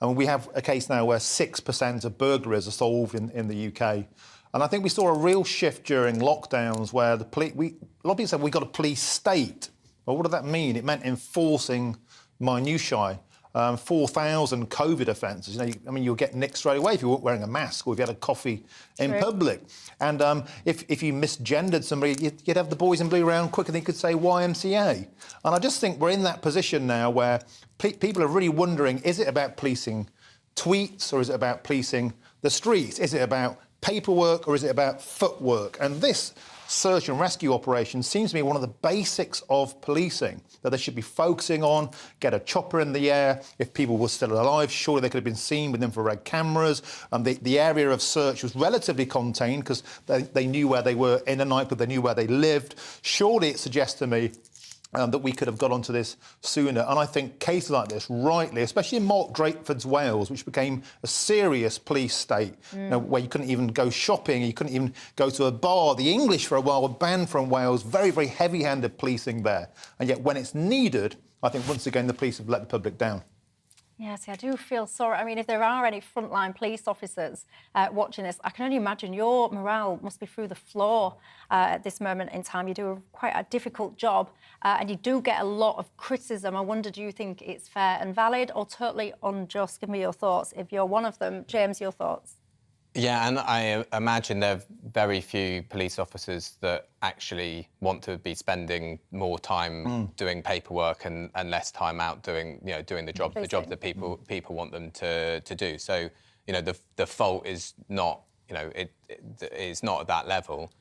I mean, we have a case now where 6% of burglaries are solved in the UK. And I think we saw a real shift during lockdowns where the police... a lot of people said we got a police state. Well, what did that mean? It meant enforcing minutiae. 4,000 COVID offences. You know, you'll get nicked straight away if you weren't wearing a mask or if you had a coffee in public. And if you misgendered somebody, you'd have the boys in blue around quicker than you could say YMCA. And I just think we're in that position now where people are really wondering, is it about policing tweets or is it about policing the streets? Is it about paperwork or is it about footwork? And this search and rescue operation seems to be one of the basics of policing that they should be focusing on. Get a chopper in the air. If people were still alive, surely they could have been seen with infrared cameras. The area of search was relatively contained because they knew where they were in a nightclub, they knew where they lived. Surely it suggests to me that we could have got onto this sooner. And I think cases like this, rightly, especially in Mark Drakeford's Wales, which became a serious police state, you know, where you couldn't even go shopping, you couldn't even go to a bar. The English, for a while, were banned from Wales. Very, very heavy-handed policing there. And yet, when it's needed, I think, once again, the police have let the public down. Yeah, see, I do feel sorry. I mean, if there are any frontline police officers watching this, I can only imagine your morale must be through the floor at this moment in time. You do quite a difficult job and you do get a lot of criticism. I wonder, do you think it's fair and valid or totally unjust? Give me your thoughts. If you're one of them, James, your thoughts? Yeah, and I imagine there are very few police officers that actually want to be spending more time doing paperwork and less time out doing the job that people want them to do. So, you know, the fault is not, it is not at that level.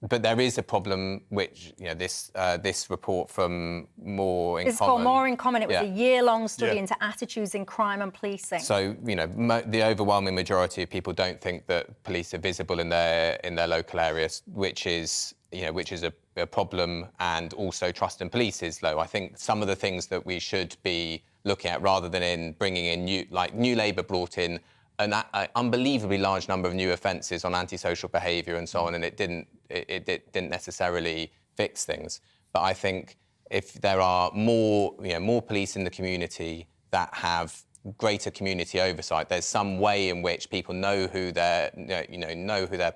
But there is a problem which, this report from More in Common... It's called More in Common. It was a year-long study into attitudes in crime and policing. So, the overwhelming majority of people don't think that police are visible in their local areas, which is a problem, and also trust in police is low. I think some of the things that we should be looking at, rather than in bringing in New Labour brought in an unbelievably large number of new offences on antisocial behaviour and so on, and it didn't necessarily fix things. But I think if there are more police in the community that have greater community oversight, there's some way in which people know who their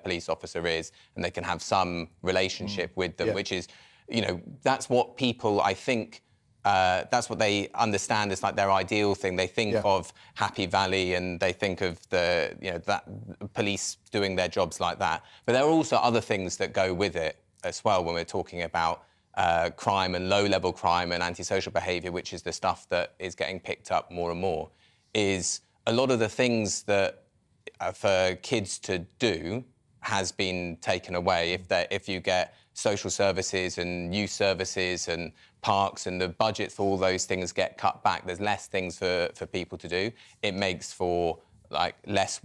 police officer is, and they can have some relationship with them, which is, that's what people, I think. That's what they understand as like their ideal thing. They think of Happy Valley and they think of that police doing their jobs like that. But there are also other things that go with it as well when we're talking about crime and low-level crime and antisocial behaviour, which is the stuff that is getting picked up more and more, is a lot of the things that for kids to do has been taken away. If you get social services and youth services and parks and the budget for all those things get cut back, there's less things for people to do. It makes for less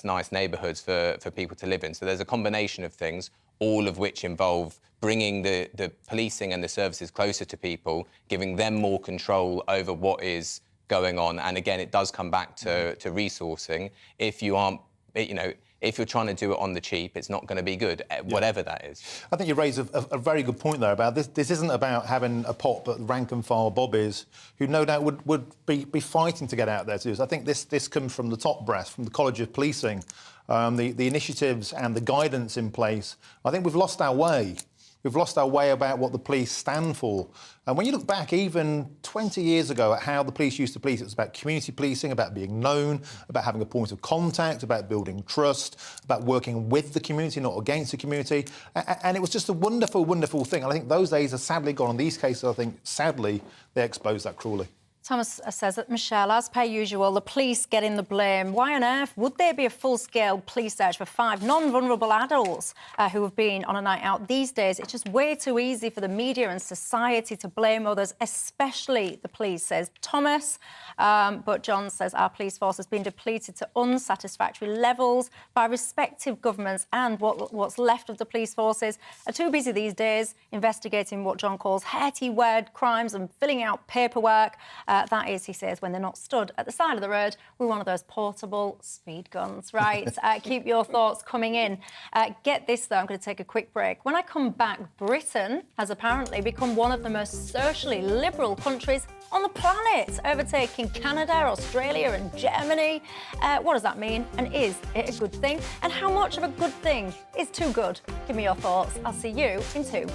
nice neighbourhoods for people to live in. So there's a combination of things, all of which involve bringing the policing and the services closer to people, giving them more control over what is going on. And again, it does come back to resourcing. If you aren't, if you're trying to do it on the cheap, it's not going to be good, whatever that is. I think you raise a very good point there about this. This isn't about having a pot, but rank and file bobbies who no doubt would be fighting to get out there to do this. I think this comes from the top brass, from the College of Policing, the initiatives and the guidance in place. I think we've lost our way. We've lost our way about what the police stand for. And when you look back even 20 years ago at how the police used to police, it was about community policing, about being known, about having a point of contact, about building trust, about working with the community, not against the community. And it was just a wonderful, wonderful thing. And I think those days are sadly gone. In these cases, I think, sadly, they expose that cruelly. Thomas says that, Michelle, as per usual, the police getting the blame. Why on earth would there be a full-scale police search for 5 non-vulnerable adults who have been on a night out these days? It's just way too easy for the media and society to blame others, especially the police, says Thomas. But John says our police force has been depleted to unsatisfactory levels by respective governments, and what's left of the police forces are too busy these days investigating what John calls hairy-word crimes and filling out paperwork. That is, he says, when they're not stood at the side of the road with one of those portable speed guns, right? Keep your thoughts coming in. Get this, though, I'm going to take a quick break. When I come back, Britain has apparently become one of the most socially liberal countries on the planet, overtaking Canada, Australia and Germany. What does that mean? And is it a good thing? And how much of a good thing is too good? Give me your thoughts. I'll see you in 2.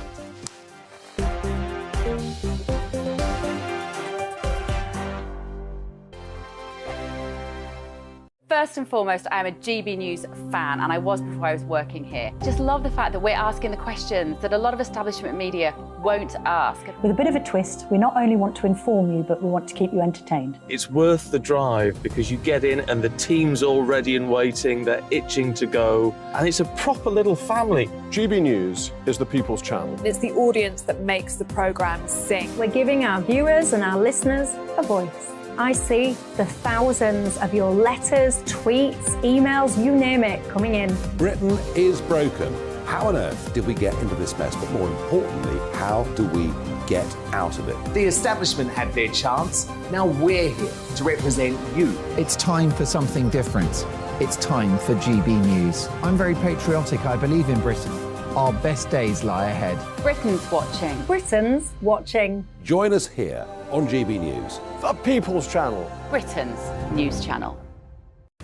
First and foremost, I am a GB News fan, and I was before I was working here. Just love the fact that we're asking the questions that a lot of establishment media won't ask. With a bit of a twist, we not only want to inform you, but we want to keep you entertained. It's worth the drive because you get in and the team's all ready and waiting, they're itching to go, and it's a proper little family. GB News is the People's Channel. It's the audience that makes the programme sing. We're giving our viewers and our listeners a voice. I see the thousands of your letters, tweets, emails, you name it, coming in. Britain is broken. How on earth did we get into this mess? But more importantly, how do we get out of it? The establishment had their chance. Now we're here to represent you. It's time for something different. It's time for GB News. I'm very patriotic. I believe in Britain. Our best days lie ahead. Britain's watching. Britain's watching. Join us here on GB News. The People's Channel. Britain's news channel.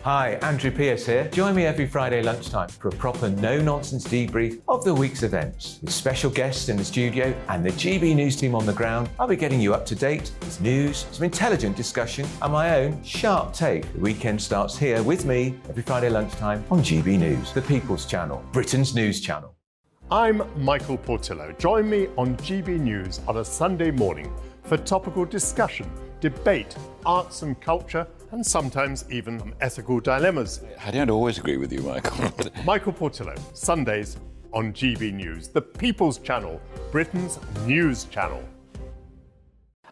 Hi, Andrew Pierce here. Join me every Friday lunchtime for a proper no-nonsense debrief of the week's events. With special guests in the studio and the GB News team on the ground, I'll be getting you up to date with news, some intelligent discussion and my own sharp take. The weekend starts here with me every Friday lunchtime on GB News, the People's Channel, Britain's news channel. I'm Michael Portillo. Join me on GB News on a Sunday morning for topical discussion, debate, arts and culture, and sometimes even some ethical dilemmas. I don't always agree with you, Michael. Michael Portillo, Sundays on GB News, the People's Channel, Britain's news channel.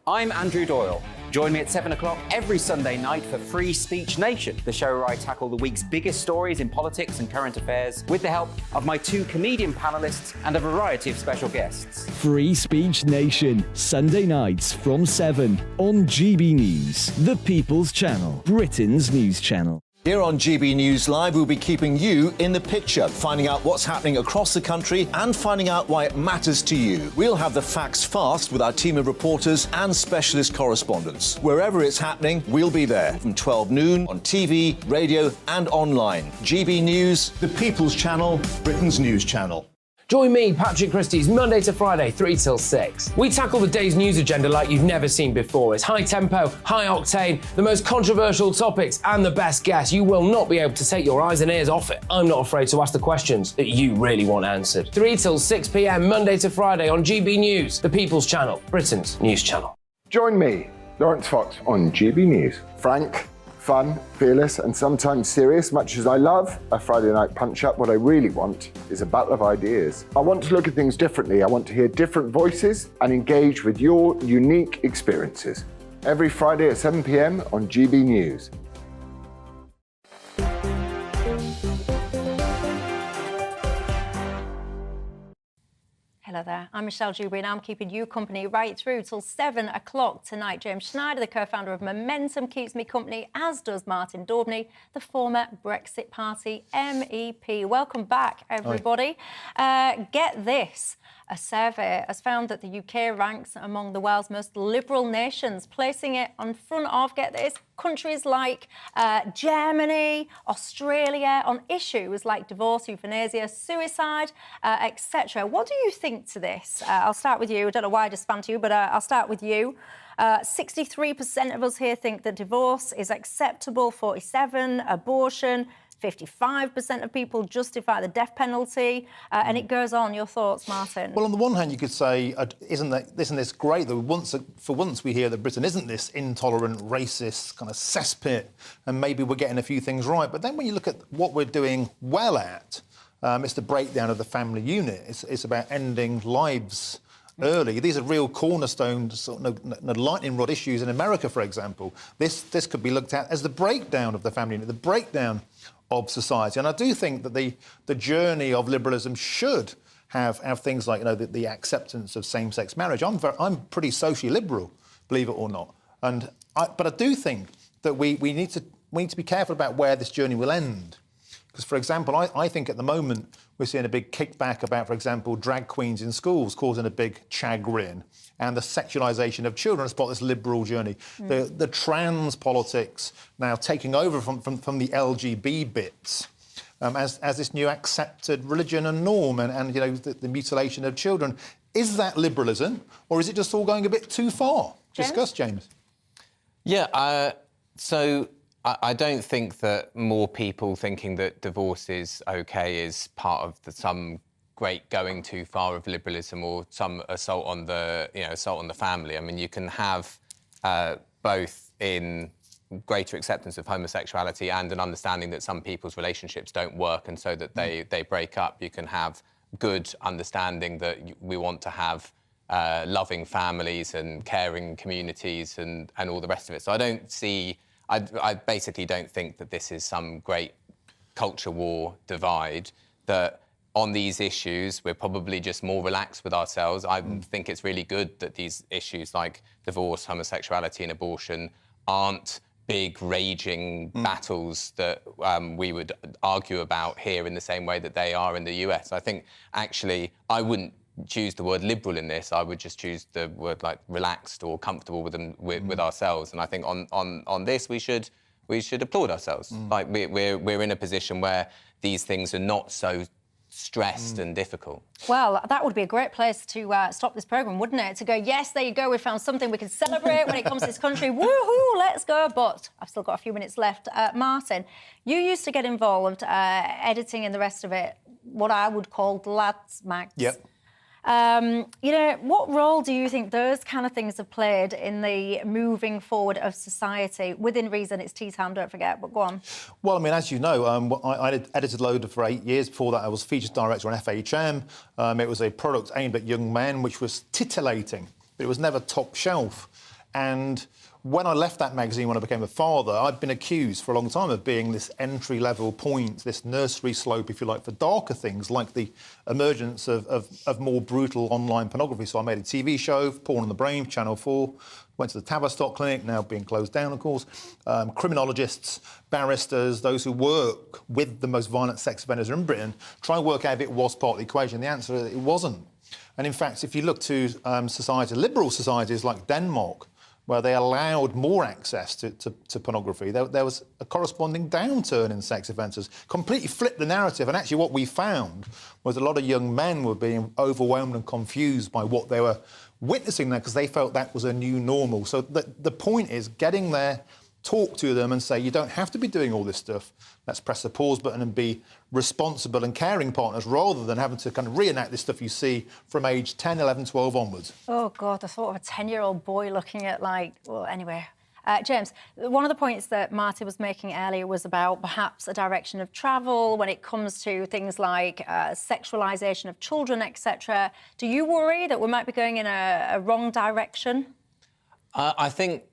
I'm Andrew Doyle. Join me at 7 o'clock every Sunday night for Free Speech Nation, the show where I tackle the week's biggest stories in politics and current affairs with the help of my 2 comedian panellists and a variety of special guests. Free Speech Nation, Sunday nights from 7 on GB News, the People's Channel, Britain's news channel. Here on GB News Live, we'll be keeping you in the picture, finding out what's happening across the country and finding out why it matters to you. We'll have the facts fast with our team of reporters and specialist correspondents. Wherever it's happening, we'll be there from 12 noon on TV, radio and online. GB News, the People's Channel, Britain's news channel. Join me, Patrick Christie's, Monday to Friday, 3 till 6. We tackle the day's news agenda like you've never seen before. It's high tempo, high octane, the most controversial topics and the best guests. You will not be able to take your eyes and ears off it. I'm not afraid to ask the questions that you really want answered. 3 till 6 p.m, Monday to Friday on GB News, the People's Channel, Britain's news channel. Join me, Lawrence Fox, on GB News. Frank, fun, fearless and sometimes serious. Much as I love a Friday night punch-up, what I really want is a battle of ideas. I want to look at things differently. I want to hear different voices and engage with your unique experiences. Every Friday at 7 p.m. on GB News. Hello there, I'm Michelle Dewbs and I'm keeping you company right through till 7 o'clock tonight. James Schneider, the co-founder of Momentum, keeps me company, as does Martin Daubney, the former Brexit Party MEP. Welcome back, everybody. Get this. A survey has found that the UK ranks among the world's most liberal nations, placing it on front of, get this, countries like Germany, Australia, on issues like divorce, euthanasia, suicide, etc. What do you think to this? I'll start with you. I don't know why I just spun to you, but I'll start with you. 63% of us here think that divorce is acceptable, 47% abortion, 55% of people justify the death penalty, and it goes on. Your thoughts, Martin? Well, on the one hand, you could say, isn't this great that for once we hear that Britain isn't this intolerant, racist kind of cesspit, and maybe we're getting a few things right. But then when you look at what we're doing well at, it's the breakdown of the family unit. It's about ending lives early. These are real cornerstone, lightning rod issues in America, for example. This could be looked at as the breakdown of the family unit, the breakdown of society. And I do think that the journey of liberalism should have things like, the acceptance of same-sex marriage. I'm pretty socially liberal, believe it or not. But I do think that we need to be careful about where this journey will end. Because, for example, I think at the moment we're seeing a big kickback about, for example, drag queens in schools causing a big chagrin, and the sexualisation of children as part of this liberal journey. The trans politics now taking over from the LGB bits as this new accepted religion and norm, and the mutilation of children. Is that liberalism, or is it just all going a bit too far? James? Discuss, James. Yeah, so I don't think that more people thinking that divorce is OK is part of some great going too far of liberalism or some assault on the family. I mean, you can have both in greater acceptance of homosexuality and an understanding that some people's relationships don't work and so that they break up. You can have good understanding that we want to have loving families and caring communities and all the rest of it. So I basically don't think that this is some great culture war divide, that on these issues we're probably just more relaxed with ourselves. I think it's really good that these issues like divorce, homosexuality and abortion aren't big raging battles that we would argue about here in the same way that they are in the US. I think actually I wouldn't choose the word liberal in this. I would just choose the word like relaxed or comfortable with ourselves. And I think on this we should applaud ourselves. Like we're in a position where these things are not so stressed and difficult. Well, that would be a great place to stop this programme, wouldn't it? To go, yes, there you go, we found something we can celebrate when it comes to this country. Woohoo, let's go. But I've still got a few minutes left. Martin, you used to get involved editing and the rest of it, what I would call lads mags. Yep. What role do you think those kind of things have played in the moving forward of society? Within reason, it's tea time, don't forget, but go on. Well, I mean, as you know, I edited Loader for 8 years. Before that, I was features director on FHM. It was a product aimed at young men, which was titillating, but it was never top shelf. And when I left that magazine, when I became a father, I'd been accused for a long time of being this entry-level point, this nursery slope, if you like, for darker things, like the emergence of more brutal online pornography. So I made a TV show, Porn on the Brain, Channel 4, went to the Tavistock Clinic, now being closed down, of course. Criminologists, barristers, those who work with the most violent sex offenders in Britain, try and work out if it was part of the equation. The answer is it wasn't. And in fact, if you look to liberal societies like Denmark, where they allowed more access to pornography, there was a corresponding downturn in sex offences. Completely flipped the narrative. And actually what we found was a lot of young men were being overwhelmed and confused by what they were witnessing there because they felt that was a new normal. So the point is getting there, talk to them and say, you don't have to be doing all this stuff. Let's press the pause button and be responsible and caring partners rather than having to kind of reenact this stuff you see from age 10, 11, 12 onwards. Oh, God, the thought of a 10-year-old boy looking at, anyway. James, one of the points that Marty was making earlier was about perhaps a direction of travel when it comes to things like sexualisation of children, etc. Do you worry that we might be going in a wrong direction? I think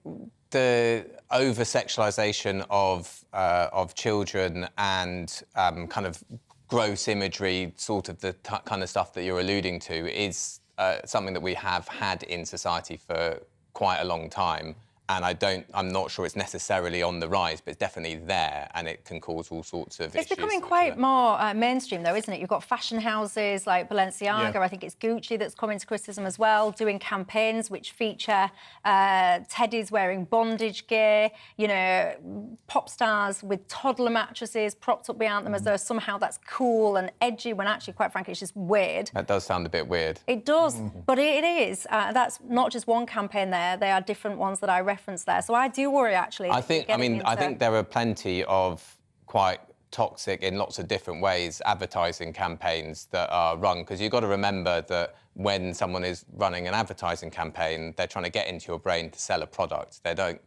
the over-sexualisation of children and kind of gross imagery, sort of the kind of stuff that you're alluding to, is something that we have had in society for quite a long time. And I'm not sure it's necessarily on the rise, but it's definitely there, and it can cause all sorts of issues. It's becoming quite more mainstream, though, isn't it? You've got fashion houses like Balenciaga, I think it's Gucci that's come into criticism as well, doing campaigns which feature teddies wearing bondage gear, you know, pop stars with toddler mattresses propped up behind them as though somehow that's cool and edgy, when actually, quite frankly, it's just weird. That does sound a bit weird. It does, but it is. That's not just one campaign there. They are different ones that I referenced there. So I do worry, actually. I think there are plenty of quite toxic, in lots of different ways, advertising campaigns that are run, because you've got to remember that when someone is running an advertising campaign, they're trying to get into your brain to sell a product. They don't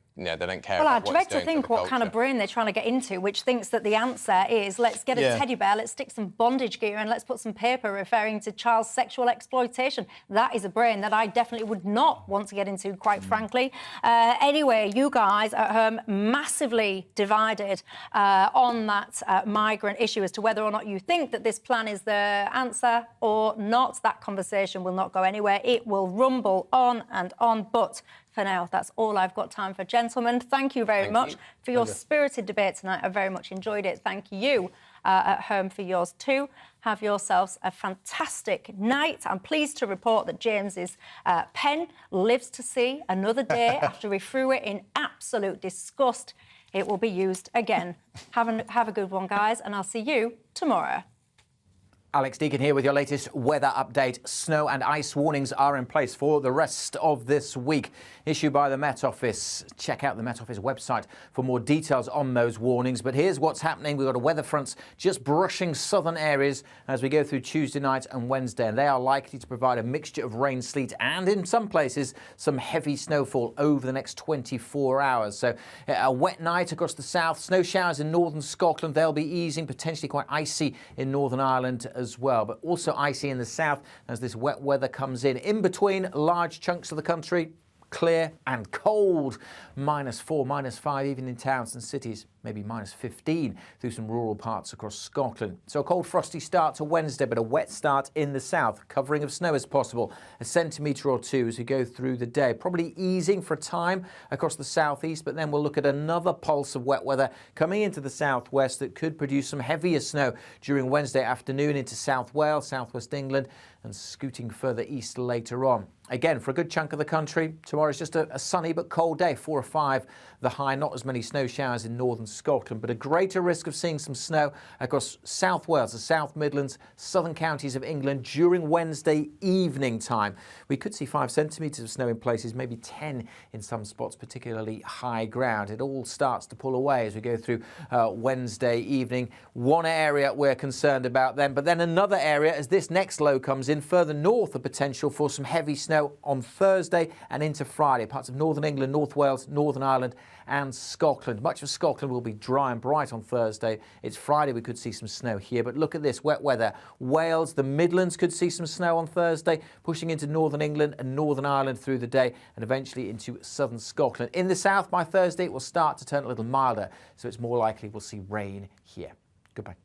care well, about I dread to think what kind of brain they're trying to get into, which thinks that the answer is let's get a teddy bear, let's stick some bondage gear and let's put some paper referring to child sexual exploitation. That is a brain that I definitely would not want to get into, quite frankly. Anyway, you guys at home massively divided on that migrant issue as to whether or not you think that this plan is the answer or not. That conversation will not go anywhere. It will rumble on and on, but for now, that's all I've got time for. Gentlemen, thank you very much for your spirited debate tonight. I very much enjoyed it. Thank you at home for yours too. Have yourselves a fantastic night. I'm pleased to report that James's pen lives to see another day after he threw it in absolute disgust. It will be used again. Have a good one, guys, and I'll see you tomorrow. Alex Deakin here with your latest weather update. Snow and ice warnings are in place for the rest of this week, issued by the Met Office. Check out the Met Office website for more details on those warnings. But here's what's happening. We've got a weather fronts just brushing southern areas as we go through Tuesday night and Wednesday. And they are likely to provide a mixture of rain, sleet, and in some places, some heavy snowfall over the next 24 hours. So a wet night across the south, snow showers in northern Scotland. They'll be easing, potentially quite icy in Northern Ireland as well, but also icy in the south as this wet weather comes in. In between, large chunks of the country, clear and cold. -4, -5, even in towns and cities. Maybe -15 through some rural parts across Scotland. So a cold, frosty start to Wednesday, but a wet start in the south. Covering of snow as possible, a centimetre or two as we go through the day. Probably easing for a time across the southeast, but then we'll look at another pulse of wet weather coming into the southwest that could produce some heavier snow during Wednesday afternoon into South Wales, southwest England, and scooting further east later on. Again, for a good chunk of the country, tomorrow's just a sunny but cold day, 4 or 5 the high, not as many snow showers in northern Scotland, but a greater risk of seeing some snow across South Wales, the South Midlands, southern counties of England during Wednesday evening time. We could see 5 centimetres of snow in places, maybe 10 in some spots, particularly high ground. It all starts to pull away as we go through Wednesday evening. One area we're concerned about then, but then another area as this next low comes in further north, the potential for some heavy snow on Thursday and into Friday. Parts of northern England, North Wales, Northern Ireland and Scotland. Much of Scotland will be dry and bright on Thursday. It's Friday, we could see some snow here, but look at this wet weather. Wales, the Midlands could see some snow on Thursday, pushing into Northern England and Northern Ireland through the day and eventually into southern Scotland. In the south, by Thursday, it will start to turn a little milder, so it's more likely we'll see rain here. Goodbye.